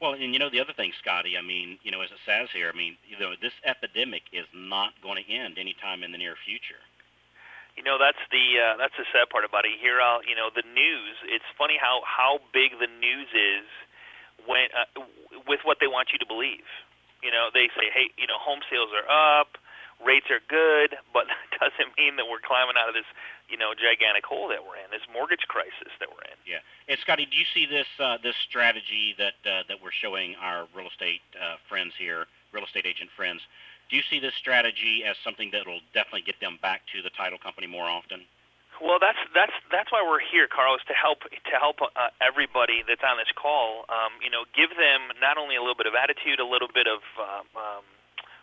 Well, and the other thing, Scotty, I mean, as it says here, I mean, this epidemic is not going to end anytime in the near future. That's the sad part about it. You hear all the news. It's funny how big the news is when with what they want you to believe. They say, hey, home sales are up, rates are good, but that doesn't mean that we're climbing out of this gigantic hole that we're in, this mortgage crisis that we're in. Yeah. And Scotty, do you see this strategy that we're showing our real estate friends here, real estate agent friends? Do you see this strategy as something that will definitely get them back to the title company more often? Well, that's why we're here, Carlos, to help everybody that's on this call. Give them not only a little bit of attitude, a little bit of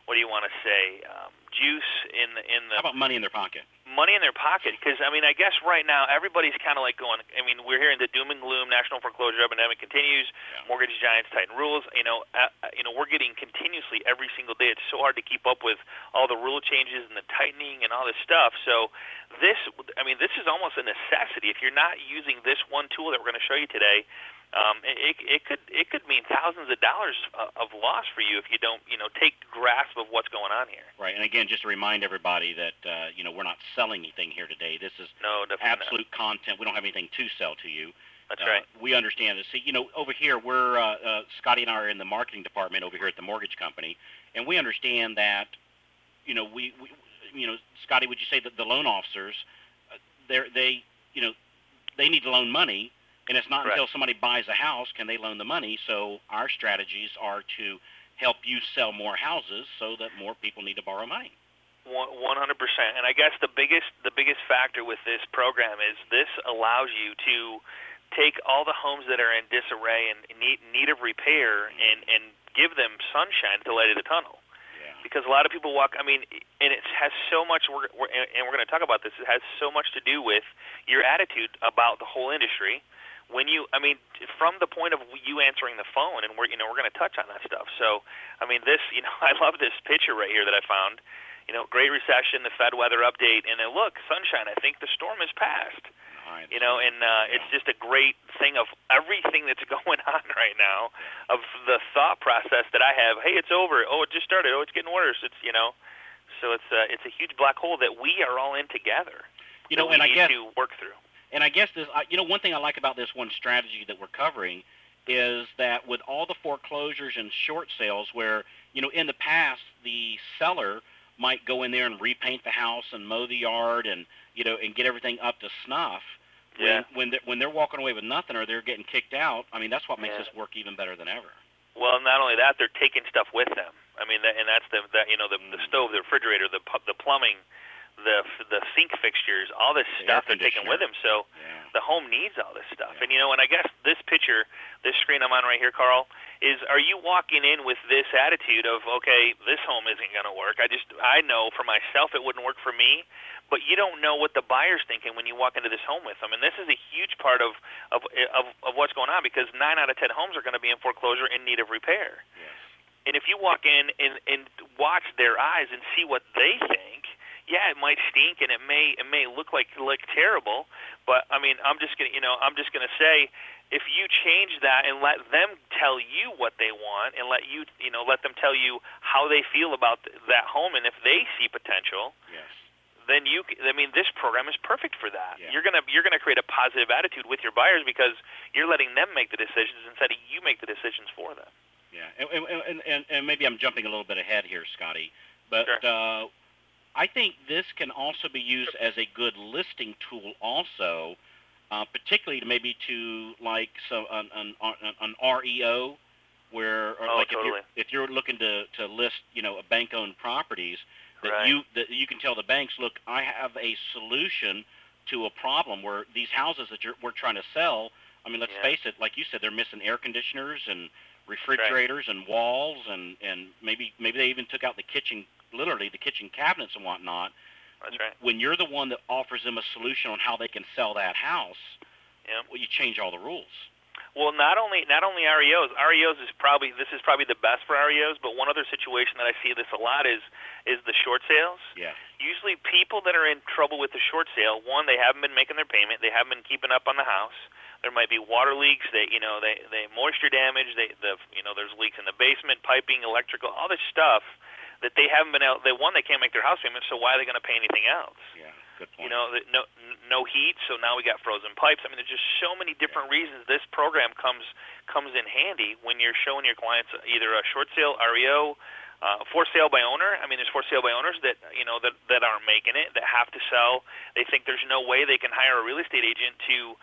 what do you want to say, juice in the. How about money in their pocket? Money in their pocket, because I guess right now everybody's kind of like going. We're hearing the doom and gloom. National foreclosure epidemic continues. Yeah. Mortgage giants tighten rules. We're getting continuously every single day. It's so hard to keep up with all the rule changes and the tightening and all this stuff. So this is almost a necessity. If you're not using this one tool that we're going to show you today, it could mean thousands of dollars of loss for you if you don't take grasp of what's going on here. Right, and again, just to remind everybody that we're not selling anything here today. This is absolute content. We don't have anything to sell to you. That's right. We understand this. See, over here, we're Scotty and I are in the marketing department over here at the mortgage company, and we understand that. We Scotty, would you say that the loan officers, they need to loan money, and it's not Correct. until somebody buys a house can they loan the money. So our strategies are to help you sell more houses so that more people need to borrow money. 100%. And I guess the biggest factor with this program is this allows you to take all the homes that are in disarray and need of repair and give them sunshine at the light of the tunnel. Yeah. Because a lot of people walk. And it has so much. We're going to talk about this. It has so much to do with your attitude about the whole industry. When from the point of you answering the phone, and we're going to touch on that stuff. So, this, I love this picture right here that I found. Great recession, the Fed weather update, and then look, sunshine. I think the storm has passed. Nice. It's just a great thing of everything that's going on right now, of the thought process that I have. Hey, it's over. Oh, it just started. Oh, it's getting worse. It's so it's a huge black hole that we are all in together. And I guess to work through. And I guess this, one thing I like about this one strategy that we're covering is that with all the foreclosures and short sales where, in the past the seller might go in there and repaint the house and mow the yard and, and get everything up to snuff. Yeah. When they're walking away with nothing or they're getting kicked out, that's what makes this work even better than ever. Well, not only that, they're taking stuff with them. And that's the stove, the refrigerator, the plumbing, the sink fixtures, all this stuff they're taking with them. So the home needs all this stuff. Yeah. And I guess this picture, this screen I'm on right here, Carl, is, are you walking in with this attitude of, okay, this home isn't going to work. I know for myself it wouldn't work for me, but you don't know what the buyer's thinking when you walk into this home with them. And this is a huge part of what's going on, because 9 out of 10 homes are going to be in foreclosure in need of repair. Yes. And if you walk in and watch their eyes and see what they think, yeah, it might stink and it may look like terrible, but I'm just gonna say, if you change that and let them tell you what they want and let them tell you how they feel about that home, and if they see potential, yes, then this program is perfect for that. Yeah. You're gonna create a positive attitude with your buyers because you're letting them make the decisions instead of you make the decisions for them. Yeah, and maybe I'm jumping a little bit ahead here, Scotty, but Sure. I think this can also be used as a good listing tool also, particularly to like an REO where Totally. if you're looking to list a bank-owned properties that Right. you can tell the banks, look, I have a solution to a problem where these houses that we're trying to sell. Let's face it, like you said, they're missing air conditioners and refrigerators and walls and maybe they even took out the kitchen, literally the kitchen cabinets and whatnot. That's right. When you're the one that offers them a solution on how they can sell that house, well, you change all the rules. Well, not only REOs. REOs is probably the best for REOs. But one other situation that I see this a lot is the short sales. Yeah. Usually, people that are in trouble with the short sale, one, they haven't been making their payment, they haven't been keeping up on the house, There might be water leaks. They moisture damage. There's leaks in the basement, piping, electrical, all this stuff that they haven't been able. They can't make their house payment. So why are they going to pay anything else? Yeah, good point. No heat. So now we got frozen pipes. I mean, there's just so many different reasons this program comes in handy when you're showing your clients either a short sale REO. For sale by owner. I mean, there's for sale by owners that that aren't making it, that have to sell. They think there's no way they can hire a real estate agent to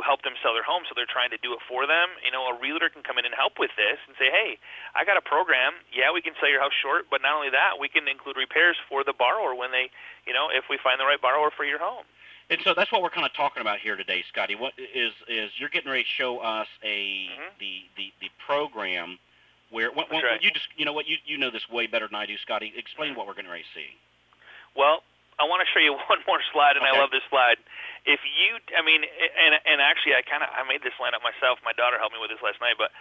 help them sell their home, so they're trying to do it for them. A realtor can come in and help with this and say, hey, I got a program. Yeah, we can sell your house short, but not only that, we can include repairs for the borrower when they, if we find the right borrower for your home. And so that's what we're kind of talking about here today, Scotty. What is you're getting ready to show us the program. Where right. you just you know this way better than I do, Scotty. Explain what we're going to see. Well, I want to show you one more slide, and okay. I love this slide. If you, and actually, I made this line up myself. My daughter helped me with this last night. But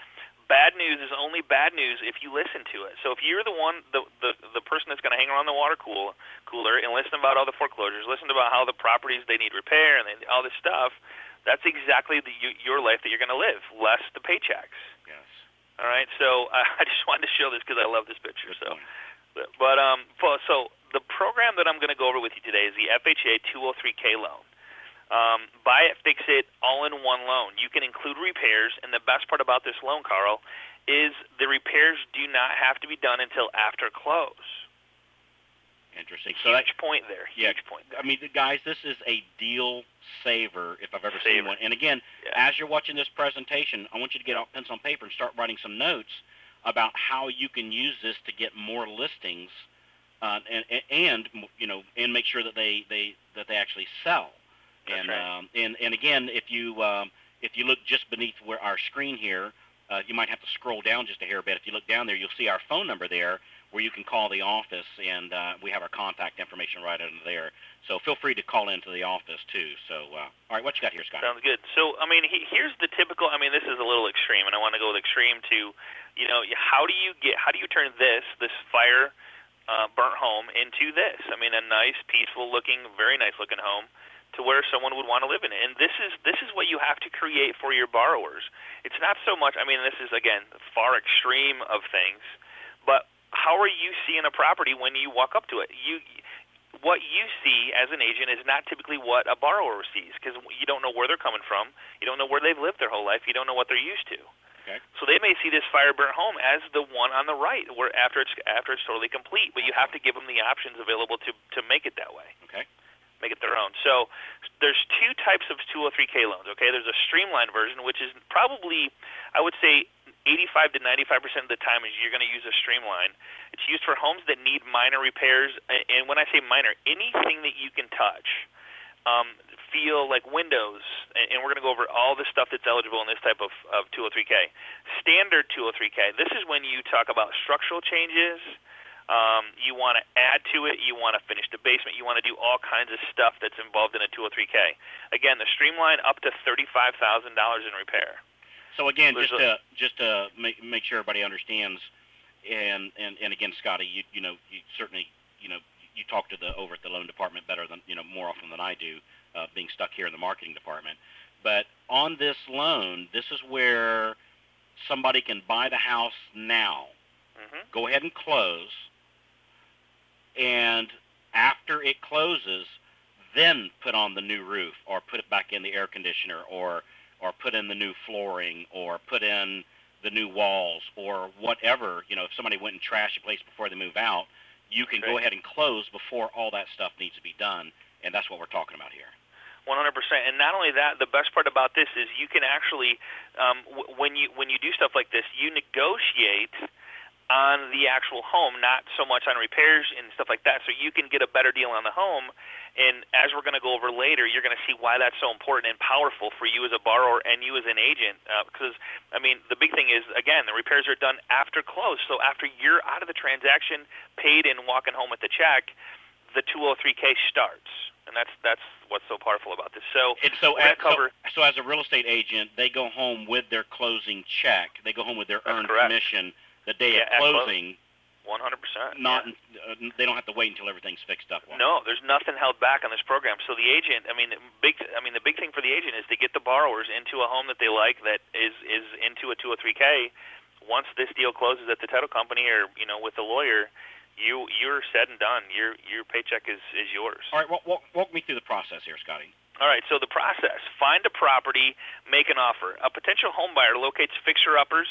bad news is only bad news if you listen to it. So if you're the person that's going to hang around the water cooler and listen about all the foreclosures, listen about how the properties they need repair and all this stuff, that's exactly your life that you're going to live, less the paychecks. Yes. All right, so I just wanted to show this because I love this picture. So the program that I'm going to go over with you today is the FHA 203K loan. Buy it, fix it, all-in-one loan. You can include repairs, and the best part about this loan, Carl, is the repairs do not have to be done until after close. Interesting. Huge point there. Huge point there. I mean, guys, this is a deal saver if I've ever seen one. And again, as you're watching this presentation, I want you to get out pencil and paper and start writing some notes about how you can use this to get more listings, and make sure that they actually sell. That's right. And again, if you look just beneath where our screen here, you might have to scroll down just a hair bit. If you look down there, you'll see our phone number there, where you can call the office, and we have our contact information right under there. So feel free to call into the office, too. So, all right, what you got here, Scott? Sounds good. So, here's the typical, this is a little extreme, and I want to go with extreme to, how do you turn this fire burnt home into this? A nice, peaceful-looking, very nice-looking home to where someone would want to live in it. And this is what you have to create for your borrowers. It's not so much, this is, again, far extreme of things, but how are you seeing a property when you walk up to it? What you see as an agent is not typically what a borrower sees, because you don't know where they're coming from. You don't know where they've lived their whole life. You don't know what they're used to. Okay. So they may see this fire burnt home as the one on the right, where after it's totally complete. But you have to give them the options available to make it that way. Okay. Make it their own. So there's two types of 203K loans. Okay. There's a streamlined version, which is probably, I would say, 85 to 95% of the time you're going to use a streamline. It's used for homes that need minor repairs, and when I say minor, anything that you can touch, feel like windows, and we're going to go over all the stuff that's eligible in this type of 203K. Standard 203K, this is when you talk about structural changes, you want to add to it, you want to finish the basement, you want to do all kinds of stuff that's involved in a 203K. Again, the streamline up to $35,000 in repair. So again, just to make sure everybody understands, and again, Scotty, you certainly you talk to over at the loan department better than more often than I do, being stuck here in the marketing department. But on this loan, this is where somebody can buy the house now, go ahead and close, and after it closes, then put on the new roof or put it back in the air conditioner or put in the new flooring, or put in the new walls, or whatever. If somebody went and trashed a place before they move out, you can go ahead and close before all that stuff needs to be done, and that's what we're talking about here. 100%. And not only that, the best part about this is you can actually, when you do stuff like this, you negotiate on the actual home, not so much on repairs and stuff like that. So you can get a better deal on the home. And as we're going to go over later, you're going to see why that's so important and powerful for you as a borrower and you as an agent. Because, the big thing is, again, the repairs are done after close. So after you're out of the transaction, paid and walking home with the check, the 203K starts. And that's what's so powerful about this. So as a real estate agent, they go home with their closing check. They go home with their earned commission the day of closing. 100%. Not they don't have to wait until everything's fixed up. No, there's nothing held back on this program. So the agent, the big thing for the agent is to get the borrowers into a home that they like, that is into a 203K. Once this deal closes at the title company or with the lawyer, you're said and done. Your paycheck is yours. All right, walk me through the process here, Scotty. All right, so the process: find a property, make an offer. A potential home buyer locates fixer-uppers,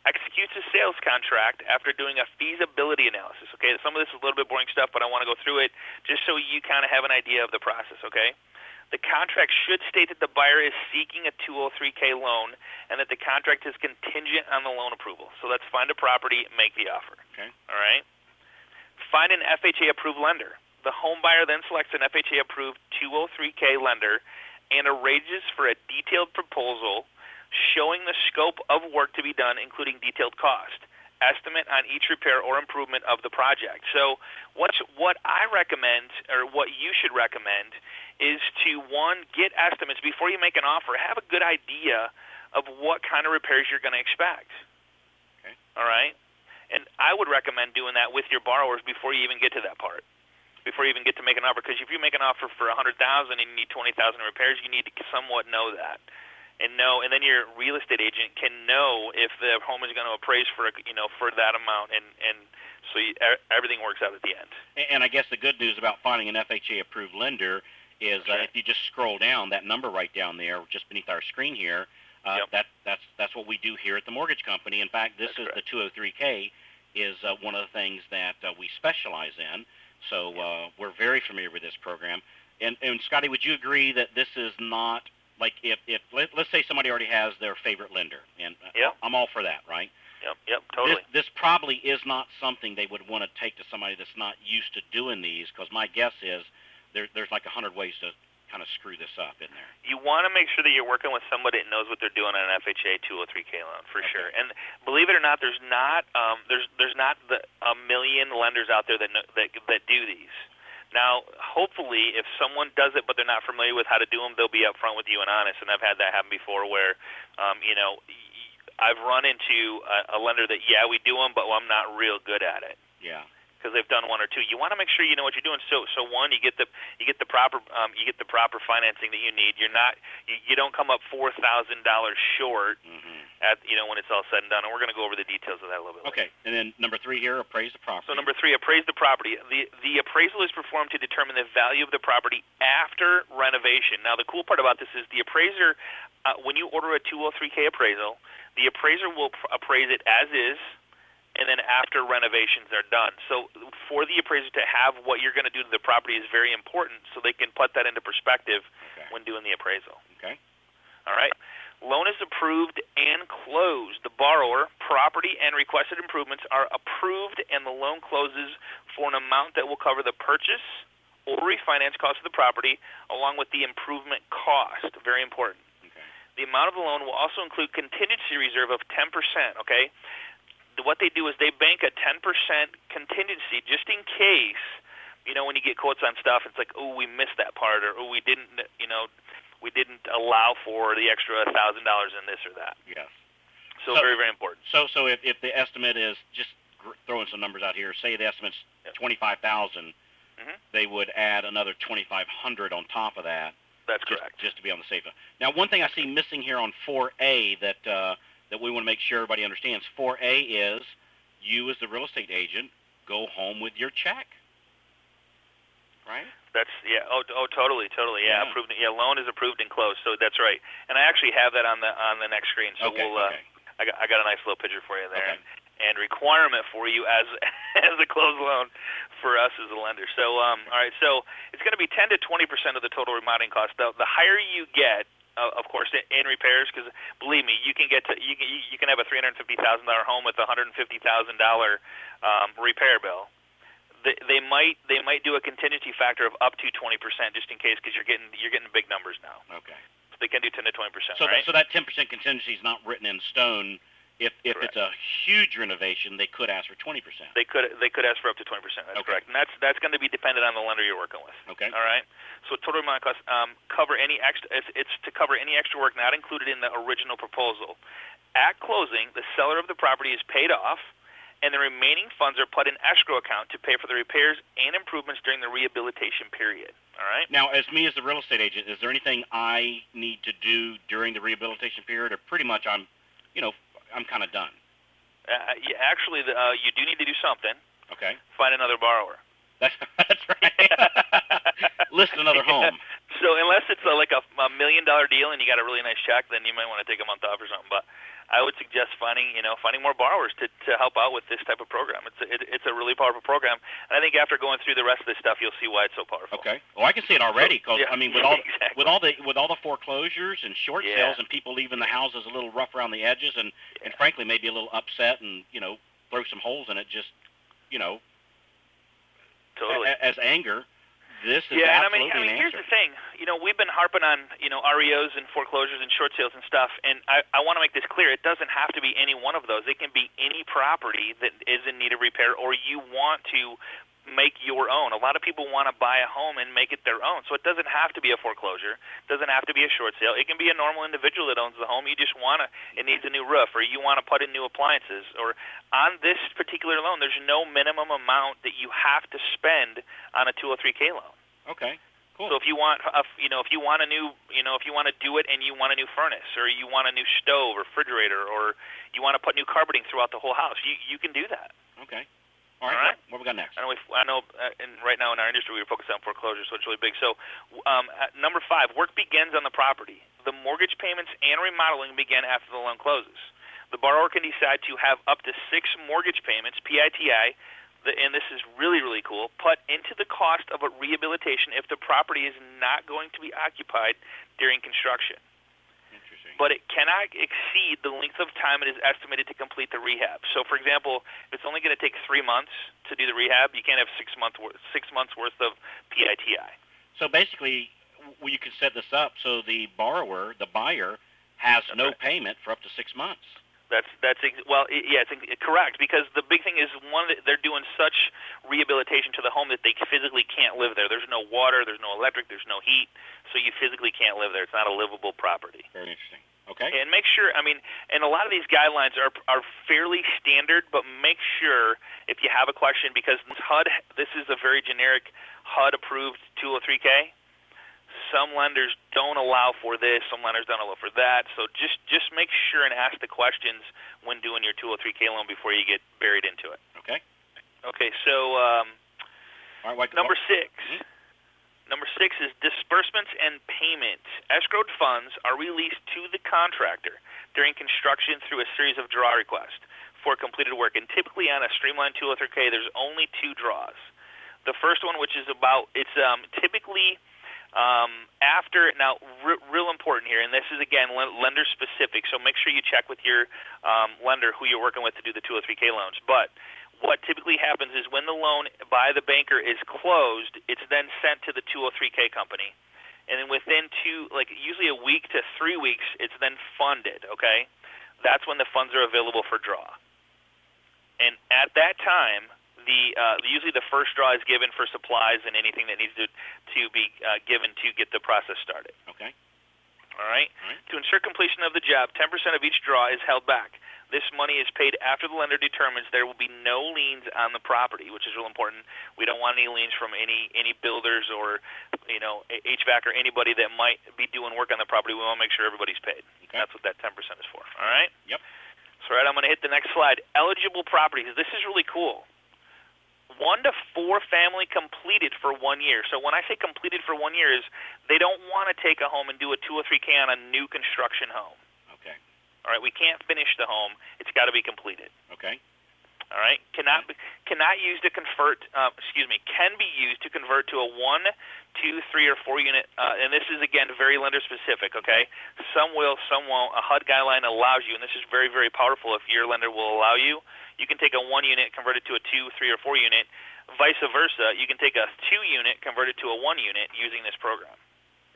executes a sales contract after doing a feasibility analysis. Okay, some of this is a little bit boring stuff, but I want to go through it just so you kind of have an idea of the process. Okay, the contract should state that the buyer is seeking a 203K loan and that the contract is contingent on the loan approval. So let's find a property, make the offer. Okay. All right. Find an FHA-approved lender. The home buyer then selects an FHA-approved 203K lender and arranges for a detailed proposal showing the scope of work to be done, including detailed cost, estimate on each repair or improvement of the project. So what I recommend, or what you should recommend, is to, one, get estimates before you make an offer. Have a good idea of what kind of repairs you're going to expect. Okay. All right? And I would recommend doing that with your borrowers before you even get to that part. Before you even get to make an offer, because if you make an offer for $100,000 and you need $20,000 in repairs, you need to somewhat know that, and then your real estate agent can know if the home is going to appraise for for that amount, and so everything works out at the end. And I guess the good news about finding an FHA approved lender is if you just scroll down that number right down there, just beneath our screen here, that's what we do here at the mortgage company. In fact, this is the 203K is one of the things that we specialize in. So we're very familiar with this program. And Scotty, would you agree that this is not like if let's say somebody already has their favorite lender, and I'm all for that, right? Yep, totally. This probably is not something they would want to take to somebody that's not used to doing these, because my guess is there's like 100 ways to kind of screw this up in there. You want to make sure that you're working with somebody that knows what they're doing on an FHA 203K loan for sure. And believe it or not, there's not a million lenders out there that do these. Now, hopefully, if someone does it but they're not familiar with how to do them, they'll be upfront with you and honest. And I've had that happen before, where I've run into a lender that we do them, but I'm not real good at it. Yeah. Because they've done one or two. You want to make sure you know what you're doing. So one, you get the proper financing that you need. You don't come up $4,000 short at when it's all said and done. And we're going to go over the details of that a little bit later. Okay. And then number 3 here, appraise the property. So number 3, appraise the property. The appraisal is performed to determine the value of the property after renovation. Now the cool part about this is the appraiser, when you order a 203K appraisal, the appraiser will appraise it as is, and then after renovations are done. So for the appraiser to have what you're going to do to the property is very important, so they can put that into perspective when doing the appraisal. Okay. All right. Loan is approved and closed. The borrower, property, and requested improvements are approved, and the loan closes for an amount that will cover the purchase or refinance cost of the property, along with the improvement cost. Very important. Okay. The amount of the loan will also include contingency reserve of 10%, okay? What they do is they bank a 10% contingency just in case, when you get quotes on stuff, it's like, oh, we missed that part, or oh, we didn't allow for the extra $1,000 in this or that. Yes. So very, very important. So if the estimate is, just throwing some numbers out here, say the estimate's $25,000, they would add another $2,500 on top of that. That's correct. Just to be on the safe side. Now, one thing I see missing here on 4A that we want to make sure everybody understands. 4A is you as the real estate agent go home with your check, right? That's totally, yeah. Approved. Yeah, loan is approved and closed, so that's right. And I actually have that on the next screen. So I got a nice little picture for you there, and requirement for you as a closed loan for us as a lender. So all right, so it's going to be 10 to 20% of the total remodeling cost. The higher you get, of course, in repairs, because believe me, you can have a $350,000 home with a $150,000 repair bill. They might do a contingency factor of up to 20% just in case, because you're getting big numbers now. Okay. So they can do 10 to 20%. So right? So that 10% contingency is not written in stone. If it's a huge renovation, they could ask for 20%. They could ask for up to 20%. That's correct, and that's going to be dependent on the lender you're working with. Okay. All right. So total amount cost cover any extra. It's to cover any extra work not included in the original proposal. At closing, the seller of the property is paid off, and the remaining funds are put in escrow account to pay for the repairs and improvements during the rehabilitation period. All right? Now, as me as the real estate agent, is there anything I need to do during the rehabilitation period, or pretty much I'm kind of done? Actually, you do need to do something. Okay. Find another borrower. That's right. List another home. So unless it's like a $1 million deal and you got a really nice check, then you might want to take a month off or something. But I would suggest finding more borrowers to help out with this type of program. It's a really powerful program, and I think after going through the rest of this stuff, you'll see why it's so powerful. Okay. Well, I can see it already because I mean, with all exactly. with all the foreclosures and short sales and people leaving the houses a little rough around the edges and frankly maybe a little upset and throw some holes in it just totally as anger. This is and absolutely I mean an here's answer. the thing. We've been harping on REOs and foreclosures and short sales and stuff, and I want to make this clear. It doesn't have to be any one of those. It can be any property that is in need of repair, or you want to make your own. A lot of people want to buy a home and make it their own, so it doesn't have to be a foreclosure. It doesn't have to be a short sale. It can be a normal individual that owns the home. You just it needs a new roof, or you want to put in new appliances. Or on this particular loan, there's no minimum amount that you have to spend on a 203K loan. Okay. Cool. So if you want, if you want a new, if you want to do it and you want a new furnace, or you want a new stove or refrigerator, or you want to put new carpeting throughout the whole house, you can do that. Okay. All right. What we got next? I know. And right now in our industry, we're focused on foreclosure, so it's really big. So, number 5, work begins on the property. The mortgage payments and remodeling begin after the loan closes. The borrower can decide to have up to 6 mortgage payments, PITI, and this is really, really cool, put into the cost of a rehabilitation if the property is not going to be occupied during construction. Interesting. But it cannot exceed the length of time it is estimated to complete the rehab. So, for example, if it's only going to take 3 months to do the rehab, you can't have 6 months worth of PITI. So basically, you can set this up so the buyer, has no payment for up to 6 months. It's correct, because the big thing is, one, they're doing such rehabilitation to the home that they physically can't live there. There's no water, there's no electric, there's no heat, so you physically can't live there. It's not a livable property. Very interesting. Okay. And make sure, and a lot of these guidelines are fairly standard, but make sure if you have a question, because this is a very generic HUD-approved 203K. Some lenders don't allow for this. Some lenders don't allow for that. So just make sure and ask the questions when doing your 203K loan before you get buried into it. Okay. Okay. So all right, number 6. Number 6 is disbursements and payment. Escrowed funds are released to the contractor during construction through a series of draw requests for completed work. And typically on a streamlined 203K, there's only 2 draws. The first one, which is typically after, now real important here, and this is again lender specific, so make sure you check with your lender who you're working with to do the 203K loans. But what typically happens is when the loan by the banker is closed, it's then sent to the 203K company, and then within usually a week to 3 weeks, it's then funded. Okay, that's when the funds are available for draw, and at that time, usually the first draw is given for supplies and anything that needs to be given to get the process started. Okay. All right. To ensure completion of the job, 10% of each draw is held back. This money is paid after the lender determines there will be no liens on the property, which is real important. We don't want any liens from any builders or HVAC or anybody that might be doing work on the property. We want to make sure everybody's paid. Okay. That's what that 10% is for. All right. Yep. So I'm going to hit the next slide. Eligible properties. This is really cool. 1 to 4 family completed for 1 year. So when I say completed for 1 year, is they don't want to take a home and do a 203K on a new construction home. Okay. All right, we can't finish the home. It's got to be completed. Okay. All right, cannot use to convert. Can be used to convert to a 1, 2, 3, or 4 unit. And this is again very lender specific. Okay, some will, some won't. A HUD guideline allows you, and this is very, very powerful. If your lender will allow you, you can take a 1 unit, convert it to a 2, 3, or 4 unit. Vice versa, you can take a 2 unit, convert it to a 1 unit using this program.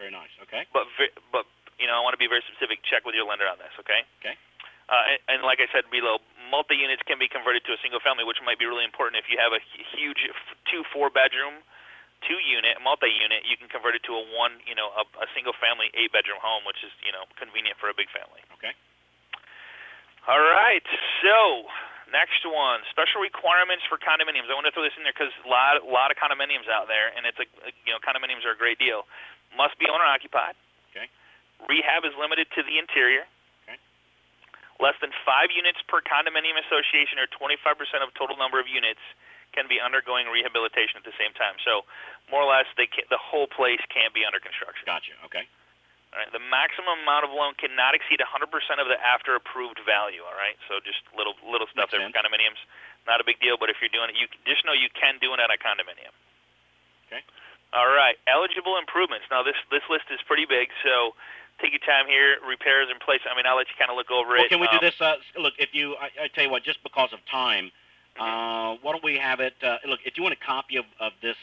Very nice. Okay. But I want to be very specific. Check with your lender on this. Okay. Okay. And like I said below, multi-units can be converted to a single family, which might be really important. If you have a huge 2 4-bedroom, 2 unit, multi-unit, you can convert it to a single family 8-bedroom home, which is, convenient for a big family. Okay. All right. So Next one, special requirements for condominiums. I want to throw this in there because a lot of condominiums out there, and it's condominiums are a great deal. Must be owner occupied. Okay. Rehab is limited to the interior. Okay. Less than 5 units per condominium association, or 25% of total number of units, can be undergoing rehabilitation at the same time. So, more or less, the whole place can't be under construction. Gotcha. Okay. All right. The maximum amount of loan cannot exceed 100% of the after approved value. All right. So just little stuff there for condominiums. Not a big deal, but if you're doing it, you just know you can do it at a condominium. Okay. All right. Eligible improvements. Now this list is pretty big, so take your time here. Repairs in place. I mean, I'll let you kind of look over it. Can we do this? Look, if you, I tell you what, just because of time, why don't we have it? Look, if you want a copy of this.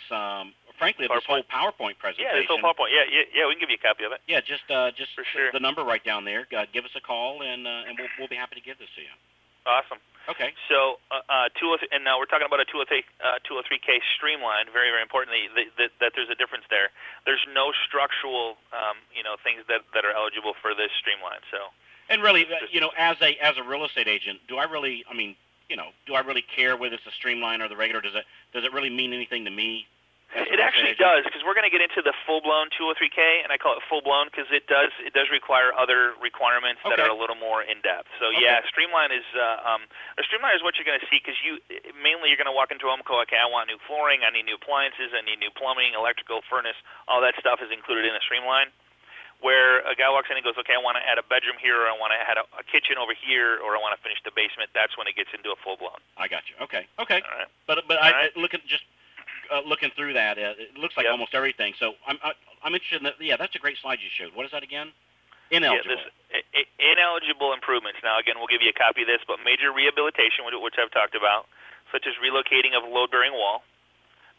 Frankly, of this whole PowerPoint presentation. Yeah, this whole PowerPoint. Yeah, we can give you a copy of it. Yeah, just for sure. The number right down there. Give us a call, and we'll be happy to give this to you. Awesome. Okay. So, 203, and now we're talking about a 203K streamlined. Very, very important that there's a difference there. There's no structural, things that are eligible for this streamline. So. And really, as a real estate agent, do I really care whether it's a streamline or the regular? Does it really mean anything to me? It actually does, because we're going to get into the full-blown 203K, and I call it full-blown because it does require other requirements that are a little more in-depth. So yeah, streamline is what you're going to see, because mainly you're going to walk into a home and go, okay, I want new flooring, I need new appliances, I need new plumbing, electrical, furnace, all that stuff is included in a streamline. Where a guy walks in and goes, okay, I want to add a bedroom here, or I want to add a kitchen over here, or I want to finish the basement. That's when it gets into a full-blown. I got you. Okay. All right. But I look at just. Looking through that, it looks like almost everything. So I'm interested in that. Yeah, that's a great slide you showed. What is that again? Ineligible. Ineligible improvements. Now, again, we'll give you a copy of this, but major rehabilitation, which I've talked about, such as relocating of load-bearing wall,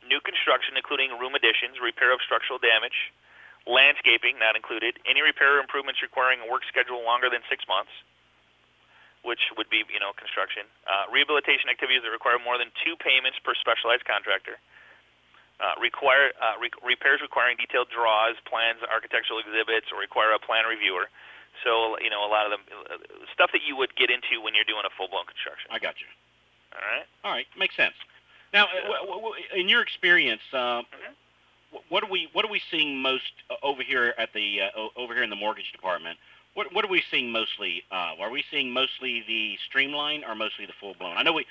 new construction, including room additions, repair of structural damage, landscaping, not included, any repair or improvements requiring a work schedule longer than 6 months, which would be, construction, rehabilitation activities that require more than 2 payments per specialized contractor, repairs requiring detailed draws, plans, architectural exhibits, or require a plan reviewer. So, a lot of them, stuff that you would get into when you're doing a full-blown construction. I got you. All right, makes sense. Now, in your experience, what are we seeing most over here at the in the mortgage department? What are we seeing mostly? Are we seeing mostly the streamline or mostly the full blown? I know we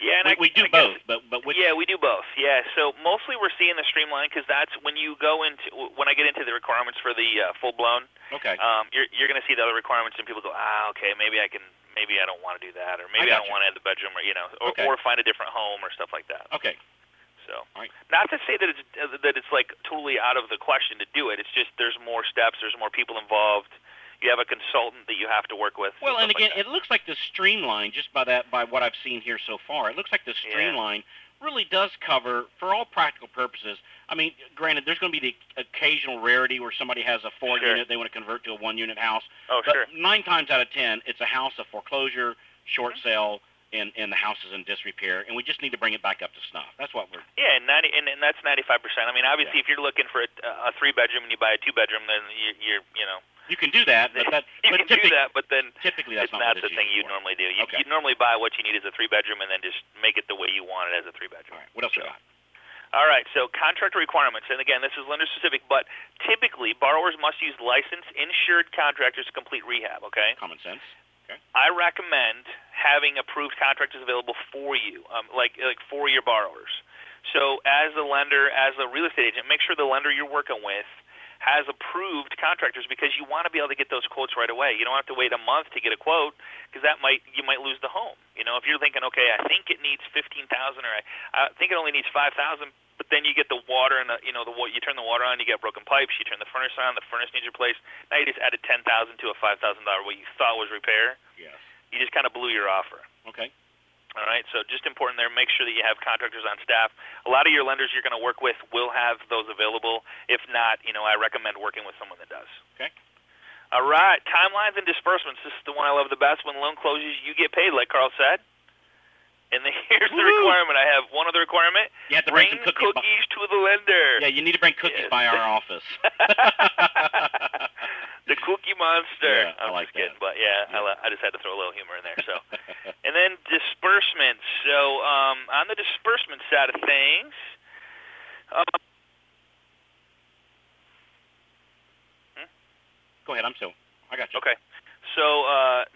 do both, but which? Yeah, we do both. Yeah, so mostly we're seeing the streamline because that's when I get into the requirements for the full blown. Okay. You're going to see the other requirements and people go, okay, maybe I don't want to do that, or maybe I don't want to add the bedroom, or find a different home or stuff like that. Okay. So, all right. Not to say that it's like totally out of the question to do it. It's just there's more steps, there's more people involved. You have a consultant that you have to work with. Well, and again, it looks like the streamline, just by what I've seen here so far, it looks like the streamline really does cover, for all practical purposes. I mean, granted, there's going to be the occasional rarity where somebody has a 4-unit, they want to convert to a 1-unit house. Oh, but sure. 9 times out of 10, it's a house of foreclosure, short sale, and the house is in disrepair, and we just need to bring it back up to snuff. That's what we're. Yeah, and that's 95%. I mean, obviously, if you're looking for a 3-bedroom and you buy a 2-bedroom, then you're. You can do that, but then typically that's not the thing you normally do. You normally buy what you need as a 3-bedroom and then just make it the way you want it as a 3-bedroom. All right. What else you got? All right, so contractor requirements, and again, this is lender-specific, but typically borrowers must use licensed, insured contractors to complete rehab, okay? Common sense. Okay. I recommend having approved contractors available for you, like for your borrowers. So as a lender, as a real estate agent, make sure the lender you're working with has approved contractors, because you want to be able to get those quotes right away. You don't have to wait a month to get a quote, because you might lose the home. If you're thinking, okay, I think it needs $15,000, or I think it only needs $5,000, but then you get the water and you turn the water on, you get broken pipes, you turn the furnace on, the furnace needs replaced. Now you just added $10,000 to a $5,000 what you thought was repair. Yes. You just kind of blew your offer. Okay. All right, so just important there, make sure that you have contractors on staff. A lot of your lenders you're going to work with will have those available. If not, I recommend working with someone that does. Okay. All right, timelines and disbursements. This is the one I love the best. When loan closes, you get paid, like Carl said. And here's the requirement. I have one other requirement. You have to bring some cookies to the lender. Yeah, you need to bring cookies by our office. The Cookie Monster. Yeah, I like kidding, that. but I just had to throw a little humor in there. So, and then disbursement. disbursements. So on the disbursement side of things, go ahead. I got you. Okay. So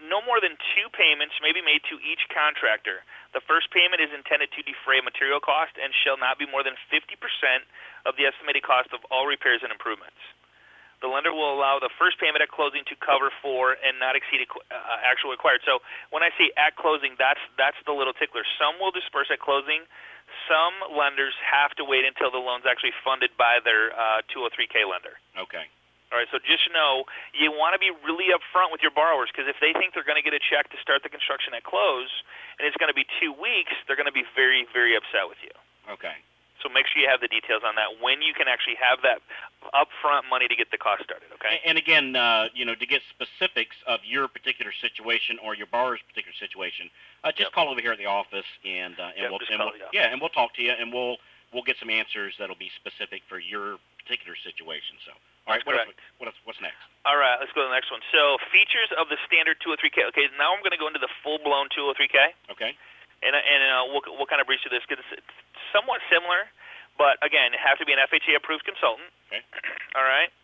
no more than 2 payments may be made to each contractor. The first payment is intended to defray material cost and shall not be more than 50% of the estimated cost of all repairs and improvements. The lender will allow the first payment at closing to cover for and not exceed actual required. So when I say at closing, that's the little tickler. Some will disperse at closing. Some lenders have to wait until the loan's actually funded by their 203K lender. Okay. All right, so just know you want to be really upfront with your borrowers, because if they think they're going to get a check to start the construction at close and it's going to be 2 weeks, they're going to be very, very upset with you. Okay. So make sure you have the details on that when you can actually have that upfront money to get the cost started, okay? And again, to get specifics of your particular situation or your borrower's particular situation, just call over here at the office and we'll talk to you, and we'll get some answers that'll be specific for your particular situation. So. All right, what's next? All right, let's go to the next one. So features of the standard 203K. Okay, now I'm going to go into the full-blown 203K. Okay. And we'll kind of breeze through this because it's somewhat similar, but again, it has to be an FHA-approved consultant. Okay. All right.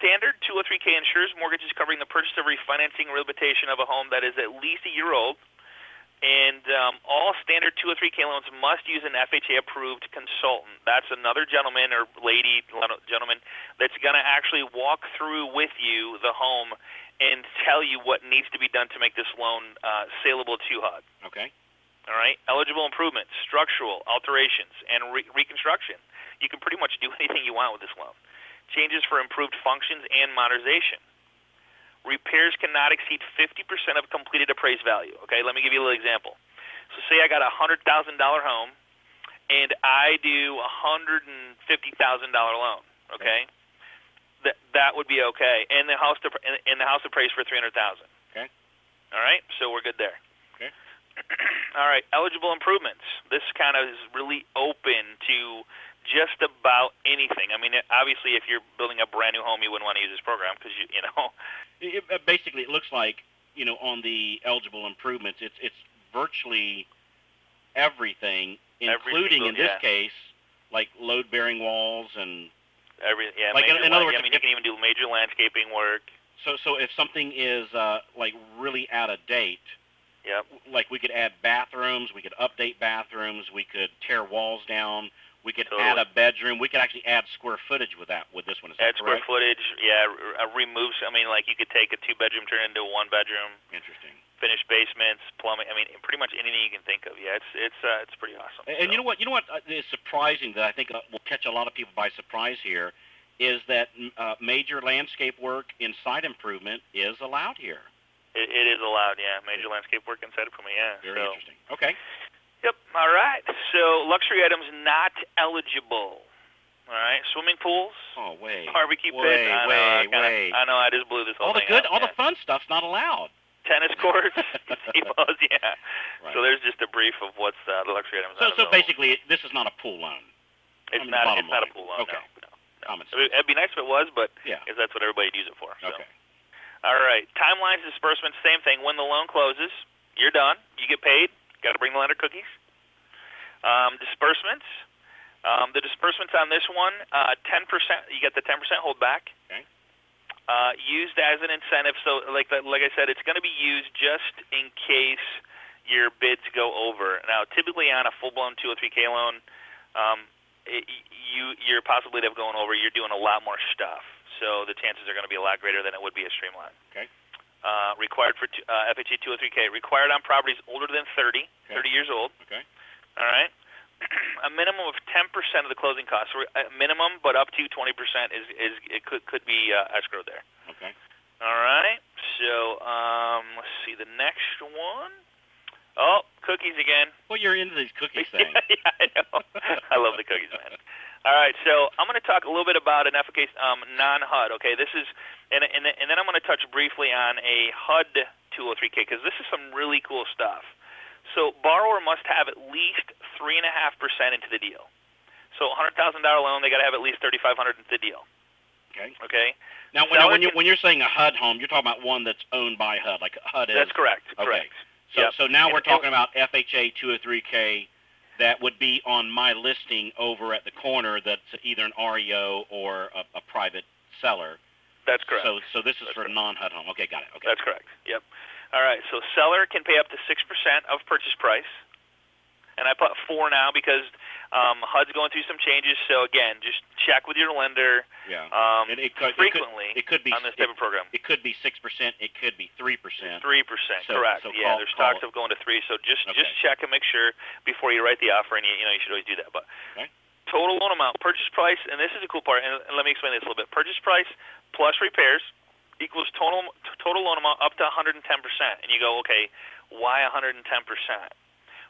Standard 203K insures mortgages covering the purchase or refinancing or rehabilitation of a home that is at least a year old. And all standard 203K loans must use an FHA-approved consultant. That's another gentleman or gentleman that's going to actually walk through with you the home and tell you what needs to be done to make this loan saleable to HUD. Okay. All right. Eligible improvements, structural alterations, and reconstruction. You can pretty much do anything you want with this loan. Changes for improved functions and modernization. Repairs cannot exceed 50% of completed appraised value. Okay, let me give you a little example. So say I got a $100,000 home, and I do a $150,000 loan. Okay, that would be okay, and the house appraised for $300,000. Okay. All right, so we're good there. Okay. All right, eligible improvements. This kind of is really open to just about anything. I mean, obviously, if you're building a brand new home, you wouldn't want to use this program because you know. Basically, it looks like on the eligible improvements, it's virtually everything, including in this case, like load-bearing walls and in other words, I mean, you can even do major landscaping work. So if something is like really out of date. Yep. Like we could add bathrooms, we could update bathrooms, we could tear walls down. We could add a bedroom. We could actually add square footage with this one. Is that correct? Square footage, yeah. Remove. I mean, like you could take a 2-bedroom, turn it into a 1-bedroom. Interesting. Finish basements, plumbing. I mean, pretty much anything you can think of. Yeah, it's pretty awesome. And you know what? Is surprising that I think will catch a lot of people by surprise here is that major landscape work in site improvement is allowed here. It is allowed. Yeah, major landscape work inside improvement. Yeah. Very interesting. Okay. Yep. All right. So luxury items not eligible. All right. Swimming pools. Oh, wait. Barbecue pits. Wait. I know. I just blew this whole thing all the fun stuff's not allowed. Tennis courts. Gazebos. Yeah. Right. So there's just a brief of what's the luxury items. So basically, this is not a pool loan. It's not a pool loan. Okay. No. It'd be nice if it was, but because that's what everybody'd use it for. So. Okay. All right. Timelines, disbursements, same thing. When the loan closes, you're done. You get paid. Got to bring the lender cookies. Disbursements. The disbursements on this one, 10%. You get the 10% holdback. Okay. Used as an incentive. So, like I said, it's going to be used just in case your bids go over. Now, typically on a full-blown 203K loan, your possibility of going over, you're doing a lot more stuff. So the chances are going to be a lot greater than it would be a streamline. Okay. Required for FHA 203K. Required on properties older than 30 years old. Okay. All right. A minimum of 10% of the closing costs. Minimum, but up to 20% could be escrowed there. Okay. All right. So let's see the next one. Oh, cookies again. Well, you're into these cookies things. Yeah, I know. I love the cookies, man. All right, so I'm going to talk a little bit about an FHA non-HUD. Okay, this is, and then I'm going to touch briefly on a HUD 203K because this is some really cool stuff. So borrower must have at least 3.5% into the deal. So $100,000 loan, they got to have at least $3,500 into the deal. Okay. Okay. Now, when you're saying a HUD home, you're talking about one that's owned by HUD, like HUD is. That's correct. Okay. Correct. So now we're talking about FHA 203K that would be on my listing over at the corner that's either an REO or a private seller. That's correct. So this is for a non-HUD home. Okay, got it. Okay. That's correct. Yep. All right. So seller can pay up to 6% of purchase price. And I put 4 now because HUD's going through some changes. So again, just check with your lender. Yeah. And frequently it could be on this type of program. It could be 6%. It could be 3%. 3%. Correct. So there's talks of going to 3. So just check and make sure before you write the offer, and you should always do that. But total loan amount, purchase price, and this is a cool part. And let me explain this a little bit. Purchase price plus repairs equals total loan amount up to 110%. And you go, okay, why 110%?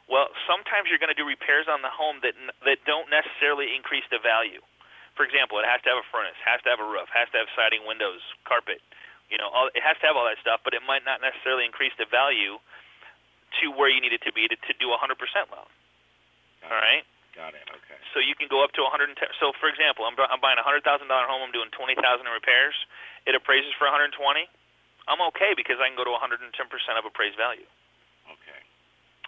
Well, sometimes you're going to do repairs on the home that don't necessarily increase the value. For example, it has to have a furnace, has to have a roof, has to have siding, windows, carpet. It has to have all that stuff, but it might not necessarily increase the value to where you need it to be to do a 100% loan. All right? Got it. Okay. So you can go up to 110. So, for example, I'm buying a $100,000 home. I'm doing $20,000 in repairs. It appraises for 120. I'm okay because I can go to 110% of appraised value. Okay.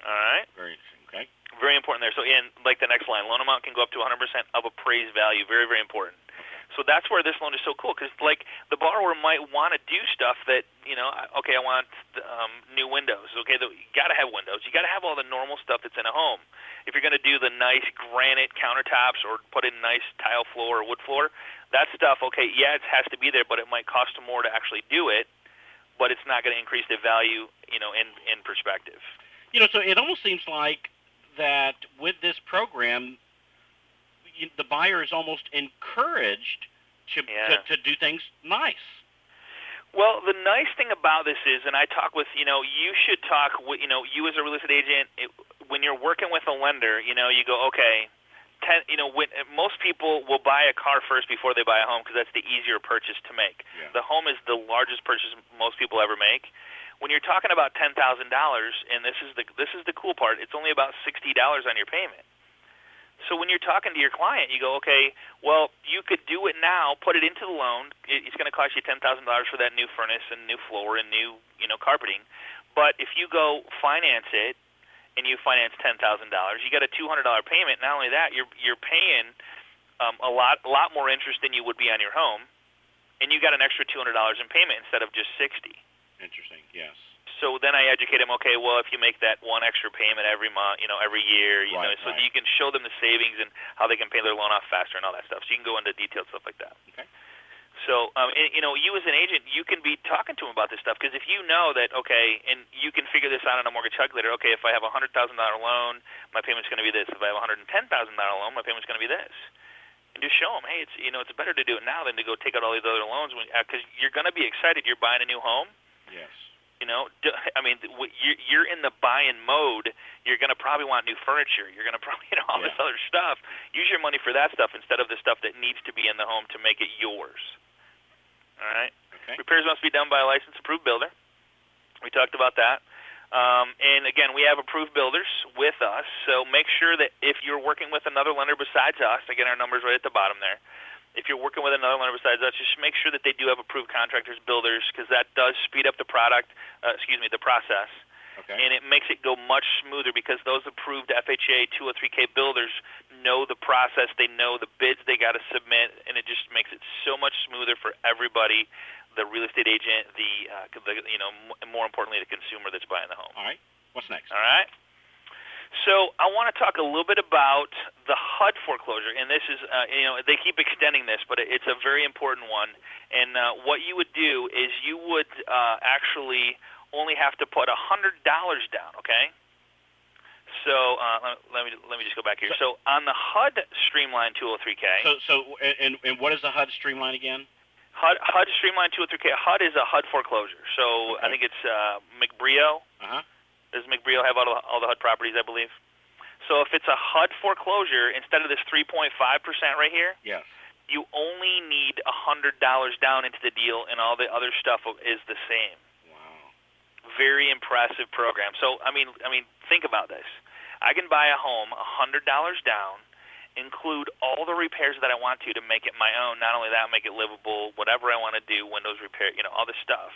All right. Very interesting. Okay. Very important there. So, like the next line, loan amount can go up to 100% of appraised value. Very, very important. So that's where this loan is so cool because, like, the borrower might want to do stuff that, I want new windows. Okay, you got to have windows. You got to have all the normal stuff that's in a home. If you're going to do the nice granite countertops or put in nice tile floor or wood floor, that stuff, okay, it has to be there, but it might cost more to actually do it, but it's not going to increase the value, in perspective. So it almost seems like that with this program, the buyer is almost encouraged to do things nice. Well, the nice thing about this is, and I talk with, you should talk with, you as a real estate agent, when you're working with a lender, you go, okay, when most people will buy a car first before they buy a home because that's the easier purchase to make. Yeah. The home is the largest purchase most people ever make. When you're talking about $10,000, and this is the cool part, it's only about $60 on your payment. So when you're talking to your client, you go, okay, well, you could do it now, put it into the loan. It's going to cost you $10,000 for that new furnace and new floor and new, carpeting. But if you go finance it and you finance $10,000, you got a $200 payment. Not only that, you're paying a lot more interest than you would be on your home, and you got an extra $200 in payment instead of just $60. Interesting. Yes. So then I educate them, okay, well, if you make that one extra payment every month, every year, so you can show them the savings and how they can pay their loan off faster and all that stuff. So you can go into detailed stuff like that. Okay. So, you as an agent, you can be talking to them about this stuff because if you know that, okay, and you can figure this out on a mortgage calculator, okay, if I have a $100,000 loan, my payment's going to be this. If I have a $110,000 loan, my payment's going to be this. And just show them, hey, it's better to do it now than to go take out all these other loans because you're going to be excited. You're buying a new home. Yes. You're in the buy-in mode. You're going to probably want new furniture. You're going to probably, all this other stuff. Use your money for that stuff instead of the stuff that needs to be in the home to make it yours. All right? Okay. Repairs must be done by a licensed approved builder. We talked about that. And, again, we have approved builders with us, so make sure that if you're working with another lender besides us, again, our number's right at the bottom there, if you're working with another lender besides us, just make sure that they do have approved contractors, builders, because that does speed up the the process. Okay. And it makes it go much smoother because those approved FHA 203K builders know the process, they know the bids they got to submit, and it just makes it so much smoother for everybody, the real estate agent, more importantly, the consumer that's buying the home. All right. What's next? All right. So I want to talk a little bit about the HUD foreclosure, and this is, they keep extending this, but it's a very important one. And what you would do is you would actually only have to put $100 down, okay? So let me just go back here. So on the HUD Streamline 203K. And what is the HUD Streamline again? HUD Streamline 203K. HUD is a HUD foreclosure. So I think it's McBrio. Uh-huh. Does McBrio have all the HUD properties, I believe? So if it's a HUD foreclosure, instead of this 3.5% right here, yes, you only need $100 down into the deal, and all the other stuff is the same. Wow. Very impressive program. So, I mean, think about this. I can buy a home $100 down, include all the repairs that I want to make it my own. Not only that, make it livable, whatever I want to do, windows repair, all this stuff.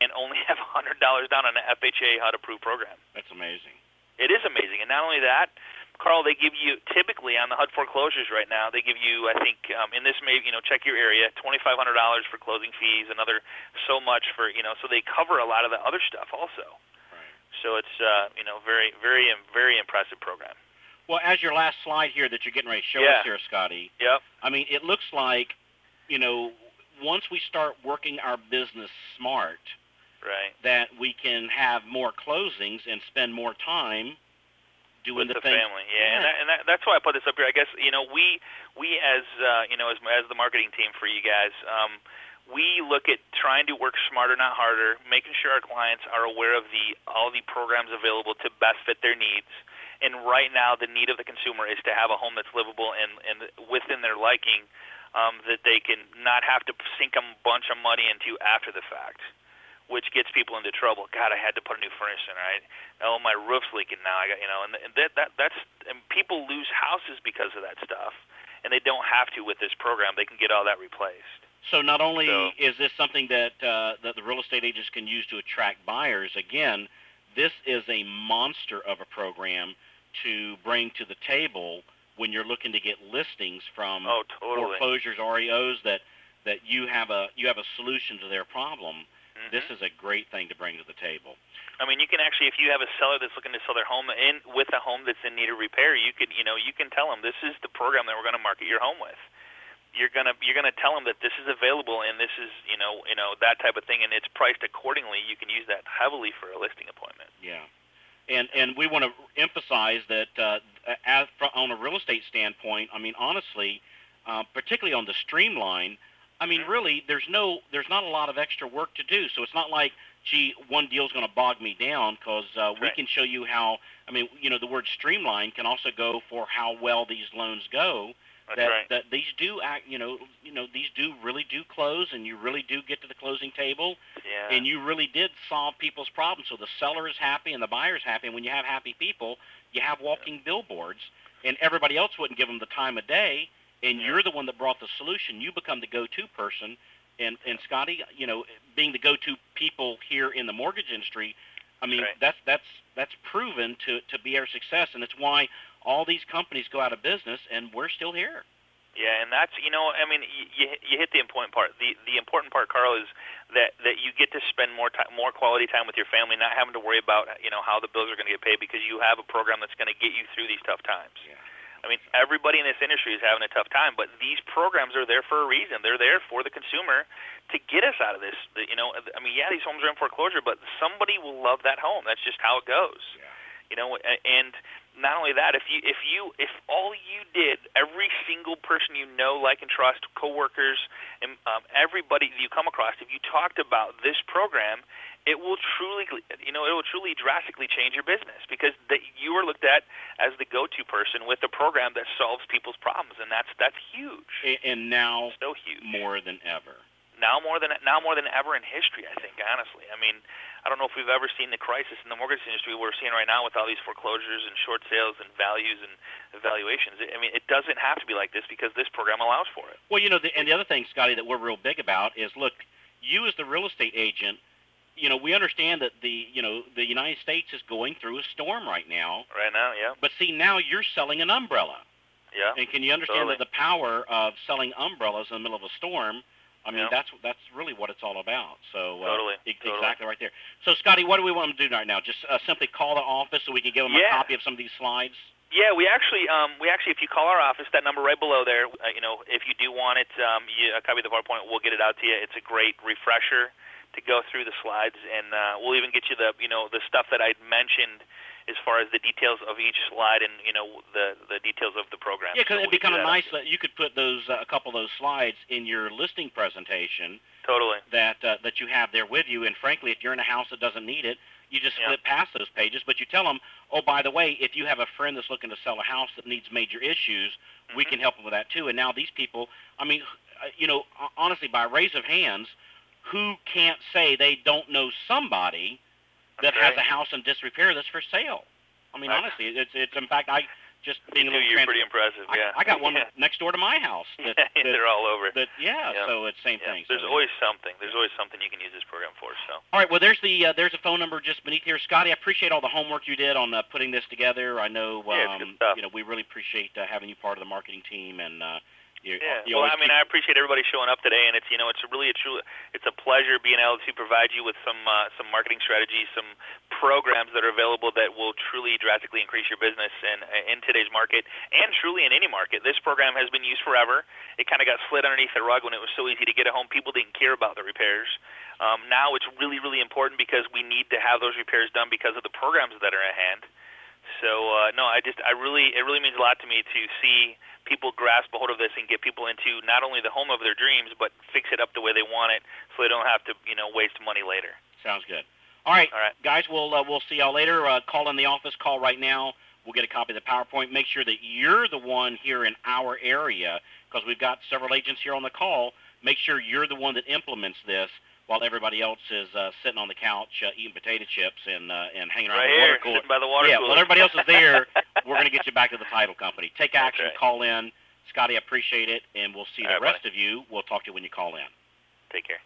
and only have $100 down on an FHA HUD-approved program. That's amazing. It is amazing, and not only that, Carl, they give you typically on the HUD foreclosures right now. They give you, I think, in this check your area, $2,500 for closing fees, another so much for so they cover a lot of the other stuff also. Right. So it's very, very, very impressive program. Well, as your last slide here that you're getting ready to show us here, Scotty. Yep. I mean, it looks like once we start working our business smart, right, that we can have more closings and spend more time doing with the things. Family. And that's why I put this up here. I guess we as as the marketing team for you guys, we look at trying to work smarter, not harder, making sure our clients are aware of all the programs available to best fit their needs. And right now, the need of the consumer is to have a home that's livable and within their liking, that they can not have to sink a bunch of money into after the fact, which gets people into trouble. God, I had to put a new furnace in, right? Oh, my roof's leaking now. I got, and that's people lose houses because of that stuff, and they don't have to with this program. They can get all that replaced. So not only is this something that the real estate agents can use to attract buyers, again, this is a monster of a program to bring to the table when you're looking to get listings from foreclosures, REOs that you have a solution to their problem. Mm-hmm. This is a great thing to bring to the table. I mean, you can actually, if you have a seller that's looking to sell their home with a home that's in need of repair, you can tell them this is the program that we're going to market your home with. You're gonna tell them that this is available and this is that type of thing, and it's priced accordingly. You can use that heavily for a listing appointment. Yeah. And we want to emphasize that on a real estate standpoint, I mean, honestly, particularly on the streamline, I mean, really, there's not a lot of extra work to do. So it's not like, gee, one deal's going to bog me down, because we can show you how. I mean, the word streamline can also go for how well these loans go. That these do act, these really do close, and you really do get to the closing table, and you really did solve people's problems. So the seller is happy and the buyer is happy. And when you have happy people, you have walking billboards, and everybody else wouldn't give them the time of day, and you're the one that brought the solution. You become the go-to person, and Scotty, being the go-to people here in the mortgage industry, I mean, that's proven to be our success, and it's why all these companies go out of business, and we're still here. Yeah, and that's, I mean, you hit the important part. The important part, Carl, is that you get to spend more quality time with your family, not having to worry about, how the bills are going to get paid, because you have a program that's going to get you through these tough times. Yeah. I mean, everybody in this industry is having a tough time, but these programs are there for a reason. They're there for the consumer to get us out of this. I mean, these homes are in foreclosure, but somebody will love that home. That's just how it goes. Yeah. And not only that, if all you did, every single person like and trust, coworkers, and everybody you come across, if you talked about this program, it will truly drastically change your business, because you are looked at as the go-to person with a program that solves people's problems, and that's huge. And now, so huge, more than ever. Now more than ever in history, I think. Honestly, I mean, I don't know if we've ever seen the crisis in the mortgage industry we're seeing right now with all these foreclosures and short sales and values and evaluations. I mean, it doesn't have to be like this, because this program allows for it. Well, and the other thing, Scotty, that we're real big about is, look, you as the real estate agent, we understand that the United States is going through a storm right now. Right now, yeah. But see, now you're selling an umbrella. Yeah. And can you understand that the power of selling umbrellas in the middle of a storm? I mean, that's really what it's all about. So exactly right there. So, Scotty, what do we want them to do right now? Just simply call the office so we can give them a copy of some of these slides? Yeah, we actually, if you call our office, that number right below there, if you do want it, a copy of the PowerPoint, we'll get it out to you. It's a great refresher to go through the slides, and we'll even get you the stuff that I mentioned as far as the details of each slide and the details of the program. Yeah, because it'd be kind of nice that you could put those a couple of those slides in your listing presentation. Totally. That you have there with you, and frankly, if you're in a house that doesn't need it, you just flip past those pages. But you tell them, oh, by the way, if you have a friend that's looking to sell a house that needs major issues, we can help them with that too. And now these people, I mean, honestly, by raise of hands, who can't say they don't know somebody that has a house in disrepair that's for sale? I mean, honestly, it's in fact, just being a little You're pretty impressive. I got one next door to my house. They're all over. So it's same thing. There's always something. There's always something you can use this program for. So. All right. Well, there's a phone number just beneath here, Scotty. I appreciate all the homework you did on putting this together. I know we really appreciate having you part of the marketing team and. Well, I mean, I appreciate everybody showing up today, and it's it's a pleasure being able to provide you with some marketing strategies, some programs that are available that will truly drastically increase your business in today's market, and truly in any market. This program has been used forever. It kind of got slid underneath the rug when it was so easy to get a home. People didn't care about the repairs. Now it's really, really important because we need to have those repairs done because of the programs that are at hand. So it really means a lot to me to see people grasp a hold of this and get people into not only the home of their dreams, but fix it up the way they want it, so they don't have to waste money later. Sounds good. All right, guys, we'll see y'all later. Call in the office. Call right now. We'll get a copy of the PowerPoint. Make sure that you're the one here in our area, because we've got several agents here on the call. Make sure you're the one that implements this, while everybody else is sitting on the couch eating potato chips and hanging around the water cooler. Sitting by the water cooler. While everybody else is there, we're going to get you back to the title company. Take action, call in. Scotty, I appreciate it, and we'll see the rest of you. We'll talk to you when you call in. Take care.